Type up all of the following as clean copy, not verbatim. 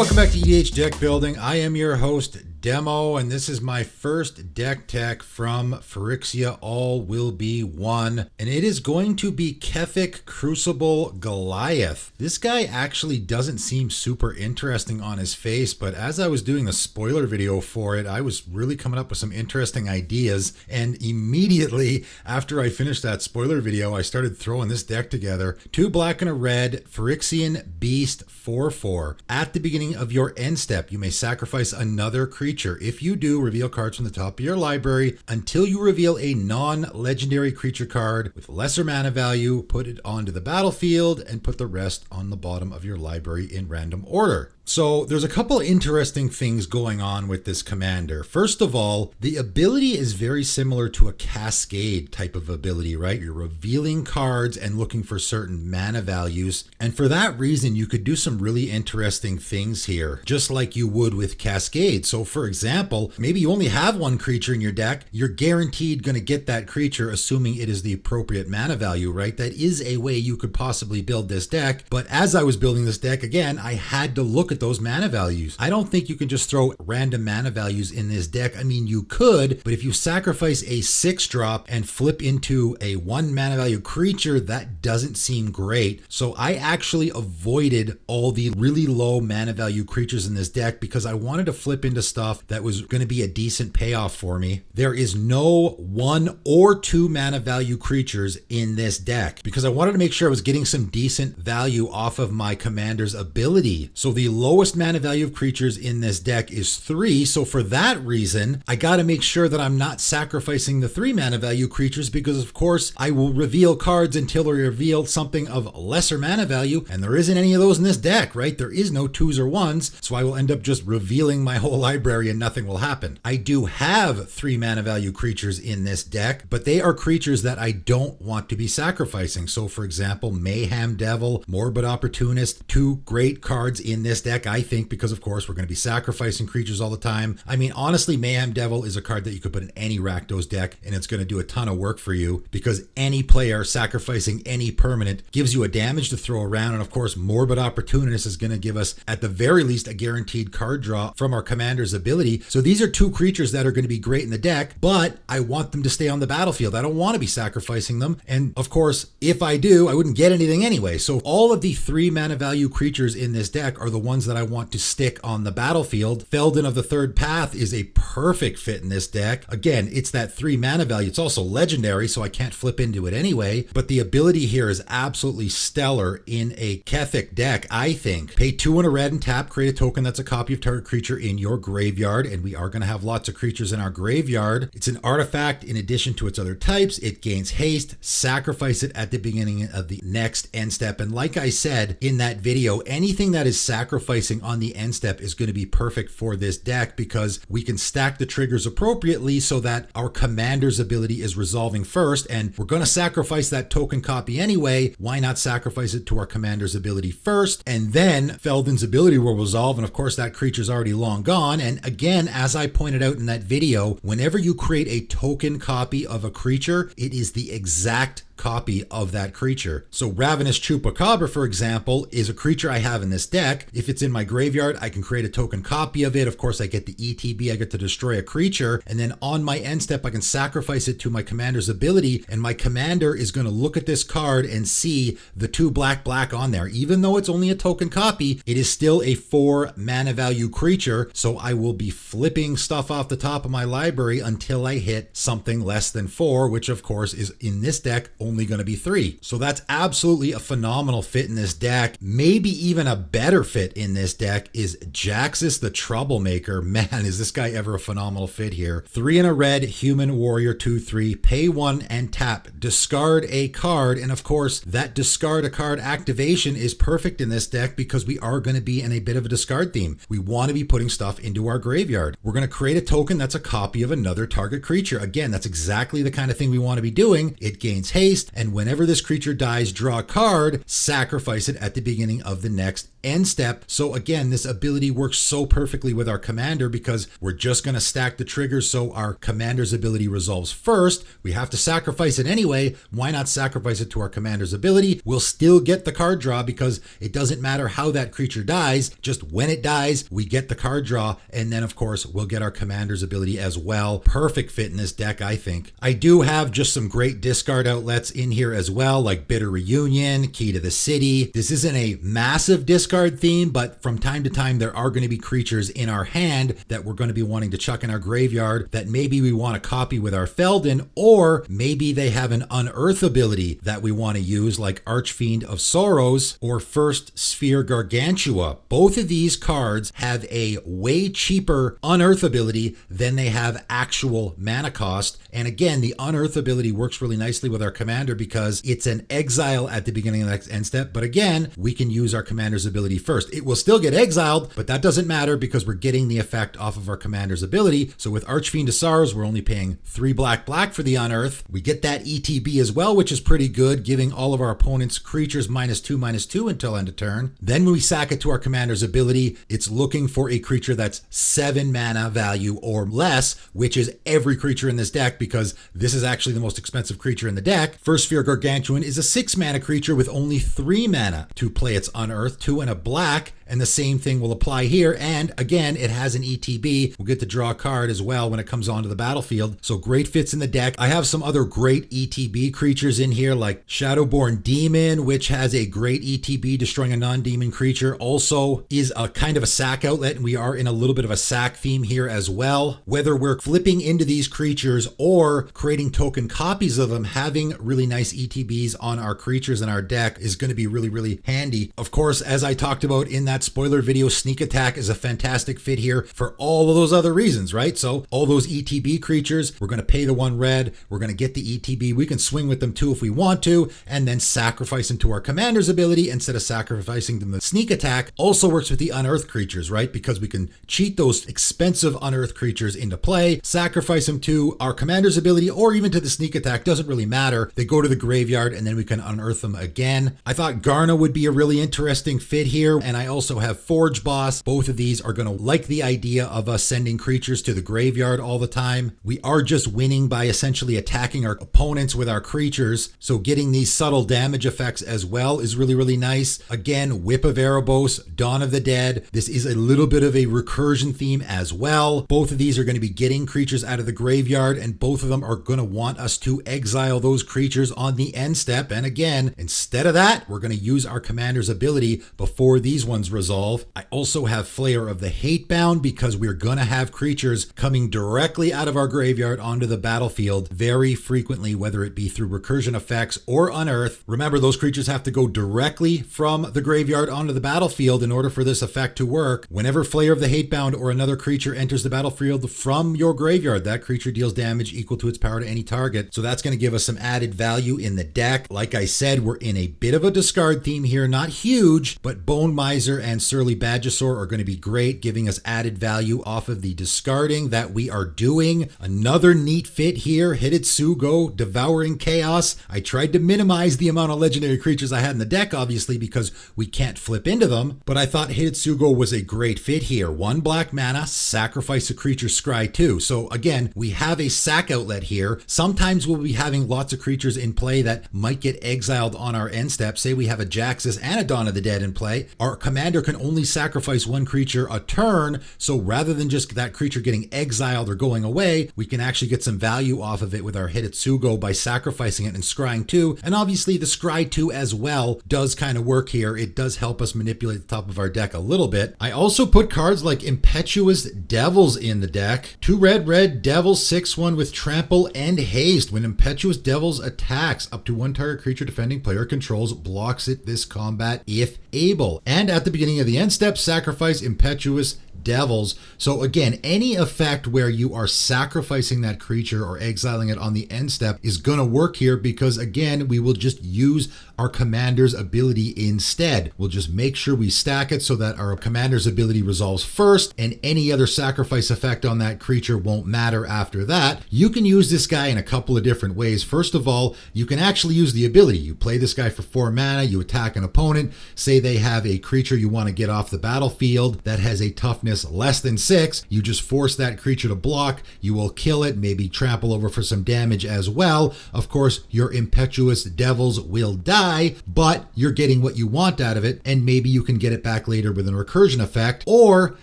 Welcome back to EDH Deck Building. I am your host, Demo, and this is my first deck tech from Phyrexia, All Will Be One, and it is going to be Kethek Crucible Goliath. This guy actually doesn't seem super interesting on his face, but as I was doing the spoiler video for it, I was really coming up with some interesting ideas, and immediately after I finished that spoiler video, I started throwing this deck together. 2 black and a red, Phyrexian Beast 4/4. At the beginning of your end step, you may sacrifice another creature. If you do, reveal cards from the top of your library until you reveal a non-legendary creature card with lesser mana value, put it onto the battlefield, and put the rest on the bottom of your library in random order. So there's a couple interesting things going on with this commander. First of all, the ability is very similar to a cascade type of ability, right? You're revealing cards and looking for certain mana values. And for that reason, you could do some really interesting things here, just like you would with cascade. So for example, maybe you only have one creature in your deck. You're guaranteed going to get that creature, assuming it is the appropriate mana value, right? That is a way you could possibly build this deck. But as I was building this deck, again, I had to look at those mana values. I don't think you can just throw random mana values in this deck. I mean, you could, but if you sacrifice a 6-drop and flip into a 1 mana value creature, that doesn't seem great. So I actually avoided all the really low mana value creatures in this deck because I wanted to flip into stuff that was going to be a decent payoff for me. There is no 1 or 2 mana value creatures in this deck because I wanted to make sure I was getting some decent value off of my commander's ability. So the lowest mana value of creatures in this deck is 3. So for that reason, I got to make sure that I'm not sacrificing the 3 mana value creatures because of course I will reveal cards until I reveal something of lesser mana value, and there isn't any of those in this deck, right? There is no 2s or 1s, so I will end up just revealing my whole library and nothing will happen. I do have 3 mana value creatures in this deck, but they are creatures that I don't want to be sacrificing. So for example, Mayhem Devil, Morbid Opportunist, 2 great cards in this deck, I think, because of course we're going to be sacrificing creatures all the time. I mean, honestly, Mayhem Devil is a card that you could put in any Rakdos deck and it's going to do a ton of work for you because any player sacrificing any permanent gives you a damage to throw around. And of course, Morbid Opportunist is going to give us at the very least a guaranteed card draw from our commander's ability. So these are 2 creatures that are going to be great in the deck, but I want them to stay on the battlefield. I don't want to be sacrificing them. And of course, if I do, I wouldn't get anything anyway. So all of the 3 mana value creatures in this deck are the ones that I want to stick on the battlefield. Feldon of the Third Path is a perfect fit in this deck. Again, it's that 3 mana value. It's also legendary, so I can't flip into it anyway, but the ability here is absolutely stellar in a Kethek deck, I think. Pay 2 and a red and tap, create a token that's a copy of target creature in your graveyard, and we are going to have lots of creatures in our graveyard. It's an artifact in addition to its other types. It gains haste. Sacrifice it at the beginning of the next end step, and like I said in that video, anything that is sacrificing on the end step is going to be perfect for this deck because we can stack the triggers appropriately so that our commander's ability is resolving first, and we're going to sacrifice that token copy anyway. Why not sacrifice it to our commander's ability first, and then Feldon's ability will resolve, and of course that creature's already long gone. And again, as I pointed out in that video, whenever you create a token copy of a creature, it is the exact copy of that creature. So Ravenous Chupacabra, for example, is a creature I have in this deck. If it's in my graveyard, I can create a token copy of it. Of course, I get the ETB, I get to destroy a creature, and then on my end step, I can sacrifice it to my commander's ability, and my commander is going to look at this card and see the 2 black on there. Even though it's only a token copy, it is still a 4 mana value creature, so I will be flipping stuff off the top of my library until I hit something less than 4, which of course is in this deck only going to be 3. So that's absolutely a phenomenal fit in this deck. Maybe even a better fit in this deck is Jaxus the Troublemaker. Man, is this guy ever a phenomenal fit here. 3 and a red, Human Warrior 2/3, pay 1 and tap, discard a card, and of course that discard a card activation is perfect in this deck because we are going to be in a bit of a discard theme. We want to be putting stuff into our graveyard. We're going to create a token that's a copy of another target creature. Again, that's exactly the kind of thing we want to be doing. It gains haste. haste, and whenever this creature dies, draw a card, sacrifice it at the beginning of the next end step. So again, this ability works so perfectly with our commander because we're just going to stack the triggers so our commander's ability resolves first. We have to sacrifice it anyway. Why not sacrifice it to our commander's ability? We'll still get the card draw because it doesn't matter how that creature dies. Just when it dies, we get the card draw. And then of course, we'll get our commander's ability as well. Perfect fit in this deck, I think. I do have just some great discard outlets in here as well, like Bitter Reunion, Key to the City. This isn't a massive discard theme, but from time to time there are going to be creatures in our hand that we're going to be wanting to chuck in our graveyard that maybe we want to copy with our Feldon, or maybe they have an unearth ability that we want to use, like Archfiend of Sorrows or First Sphere Gargantua. Both of these cards have a way cheaper unearth ability than they have actual mana cost. And again, the unearth ability works really nicely with our commander because it's an exile at the beginning of the next end step. But again, we can use our commander's ability first. It will still get exiled, but that doesn't matter because we're getting the effect off of our commander's ability. So with Archfiend of Sorrows, we're only paying 3 black for the unearth. We get that ETB as well, which is pretty good, giving all of our opponents creatures -2/-2 until end of turn. Then when we sack it to our commander's ability, it's looking for a creature that's 7 mana value or less, which is every creature in this deck because this is actually the most expensive creature in the deck. First Sphere Gargantuan is a 6 mana creature with only 3 mana to play its unearth, 2 and a black, and the same thing will apply here. And again, it has an ETB. We'll get to draw a card as well when it comes onto the battlefield. So great fits in the deck. I have some other great ETB creatures in here like Shadowborn Demon, which has a great ETB, destroying a non-demon creature. Also is a kind of a sack outlet, and we are in a little bit of a sack theme here as well. Whether we're flipping into these creatures or creating token copies of them, having really nice ETBs on our creatures in our deck is going to be really, really handy. Of course, as I talked about in that spoiler video, Sneak Attack is a fantastic fit here for all of those other reasons, right? So all those ETB creatures, we're going to pay the 1 red, we're going to get the ETB, we can swing with them too if we want to, and then sacrifice them to our commander's ability instead of sacrificing them to Sneak Attack. Also works with the unearthed creatures, right? Because we can cheat those expensive unearthed creatures into play, sacrifice them to our commander's ability or even to the Sneak Attack, doesn't really matter. They go to the graveyard and then we can unearth them again. I thought Garna would be a really interesting fit here, and I also have Forge Boss. Both of these are going to like the idea of us sending creatures to the graveyard all the time. We are just winning by essentially attacking our opponents with our creatures, so getting these subtle damage effects as well is really, really nice. Again, Whip of Erebos, Dawn of the Dead. This is a little bit of a recursion theme as well. Both of these are going to be getting creatures out of the graveyard, and both of them are going to want us to exile those creatures on the end step. And again, instead of that, we're going to use our commander's ability before these ones resolve. I also have Flayer of the Hatebound because we're going to have creatures coming directly out of our graveyard onto the battlefield very frequently, whether it be through recursion effects or unearth. Remember, those creatures have to go directly from the graveyard onto the battlefield in order for this effect to work. Whenever Flayer of the Hatebound or another creature enters the battlefield from your graveyard, that creature deals damage equal to its power to any target. So that's going to give us some added value in the deck. Like I said, we're in a bit of a discard theme here, not huge, but Bone Miser and Surly Badgesaur are going to be great, giving us added value off of the discarding that we are doing. Another neat fit here, Hidetsugo, Devouring Chaos. I tried to minimize the amount of legendary creatures I had in the deck, obviously, because we can't flip into them, but I thought Hidetsugo was a great fit here. 1 black mana, sacrifice a creature, scry 2. So again, we have a sack outlet here. Sometimes we'll be having lots of creatures in play that might get exiled on our end step. Say we have a Jaxus and a Dawn of the Dead in play. Our commander can only sacrifice 1 creature a turn, so rather than just that creature getting exiled or going away, we can actually get some value off of it with our Hidetsugo by sacrificing it and scrying 2. And obviously the scry 2 as well does kind of work here. It does help us manipulate the top of our deck a little bit. I also put cards like Impetuous Devils in the deck. 2 red Devils, 6/1 with trample and haste. When Impetuous Devils attacks, up to 1 target creature defending player controls blocks it this combat if able. And at the beginning of the end step, sacrifice Impetuous devils. So again, any effect where you are sacrificing that creature or exiling it on the end step is going to work here, because again, we will just use our commander's ability instead. We'll just make sure we stack it so that our commander's ability resolves first, and any other sacrifice effect on that creature won't matter after that. You can use this guy in a couple of different ways. First of all, you can actually use the ability. You play this guy for 4 mana, you attack an opponent, say they have a creature you want to get off the battlefield that has a toughness less than 6, you just force that creature to block, you will kill it, maybe trample over for some damage as well. Of course, your impetuous devils will die, but you're getting what you want out of it, and maybe you can get it back later with an recursion effect. Or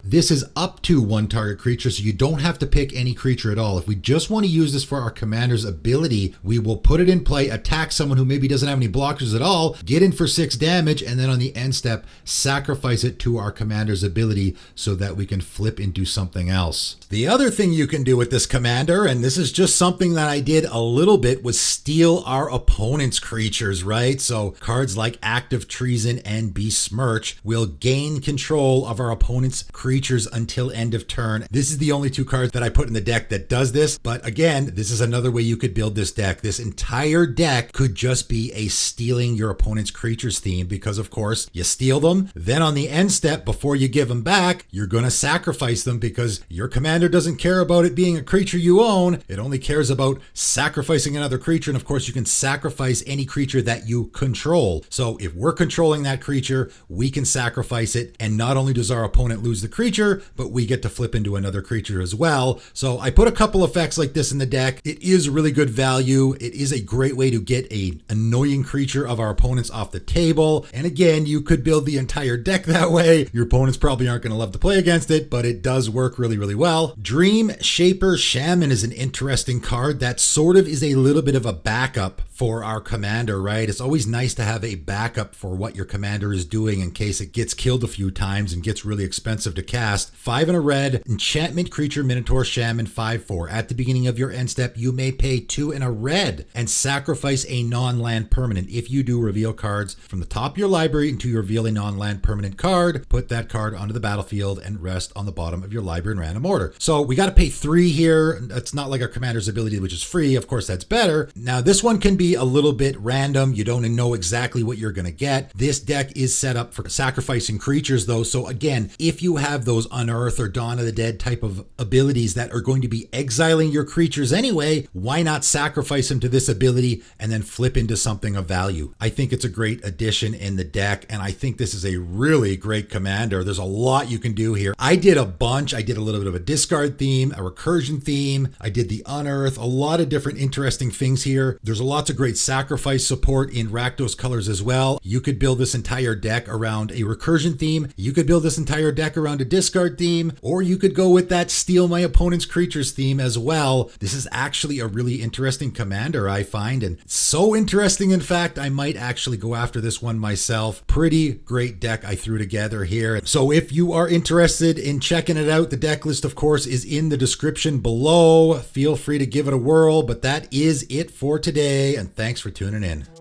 this is up to 1 target creature, so you don't have to pick any creature at all. If we just want to use this for our commander's ability, we will put it in play, attack someone who maybe doesn't have any blockers at all, get in for 6 damage, and then on the end step, sacrifice it to our commander's ability so that we can flip into something else. The other thing you can do with this commander, and this is just something that I did a little bit, was steal our opponent's creatures, right? So cards like Active Treason and Besmirch will gain control of our opponent's creatures until end of turn. This is the only 2 cards that I put in the deck that does this, but again, this is another way you could build this deck. This entire deck could just be a stealing your opponent's creatures theme, because of course you steal them, then on the end step, before you give them back, you're going to sacrifice them, because your commander doesn't care about it being a creature you own. It only cares about sacrificing another creature, and of course you can sacrifice any creature that you control. So if we're controlling that creature, we can sacrifice it, and not only does our opponent lose the creature, but we get to flip into another creature as well. So I put a couple effects like this in the deck. It is really good value. It is a great way to get an annoying creature of our opponents off the table. And again, you could build the entire deck that way. Your opponents probably aren't going to love to play against it, but it does work really, really well. Dream Shaper Shaman is an interesting card that sort of is a little bit of a backup for our commander, right? It's always nice to have a backup for what your commander is doing in case it gets killed a few times and gets really expensive to cast. 5 and a red, enchantment creature, Minotaur Shaman, 5/4. At the beginning of your end step, you may pay 2 and a red and sacrifice a non-land permanent. If you do, reveal cards from the top of your library until you reveal a non-land permanent card. Put that card onto the battlefield and rest on the bottom of your library in random order. So we got to pay 3 here. It's not like our commander's ability, which is free. Of course, that's better. Now, this one can be a little bit random. You don't know exactly what you're going to get. This deck is set up for sacrificing creatures though. So again, if you have those Unearth or Dawn of the Dead type of abilities that are going to be exiling your creatures anyway, why not sacrifice them to this ability and then flip into something of value? I think it's a great addition in the deck, and I think this is a really great commander. There's a lot you can do here. I did a bunch. I did a little bit of a discard theme, a recursion theme. I did the Unearth, a lot of different interesting things here. There's lots of great sacrifice support in Rakdos colors as well. You could build this entire deck around a recursion theme. You could build this entire deck around a discard theme, or you could go with that steal my opponent's creatures theme as well. This is actually a really interesting commander, I find, and so interesting, in fact, I might actually go after this one myself. Pretty great deck I threw together here. So if you are interested in checking it out, the deck list, of course, is in the description below. Feel free to give it a whirl, but that is it for today, and thanks for tuning in.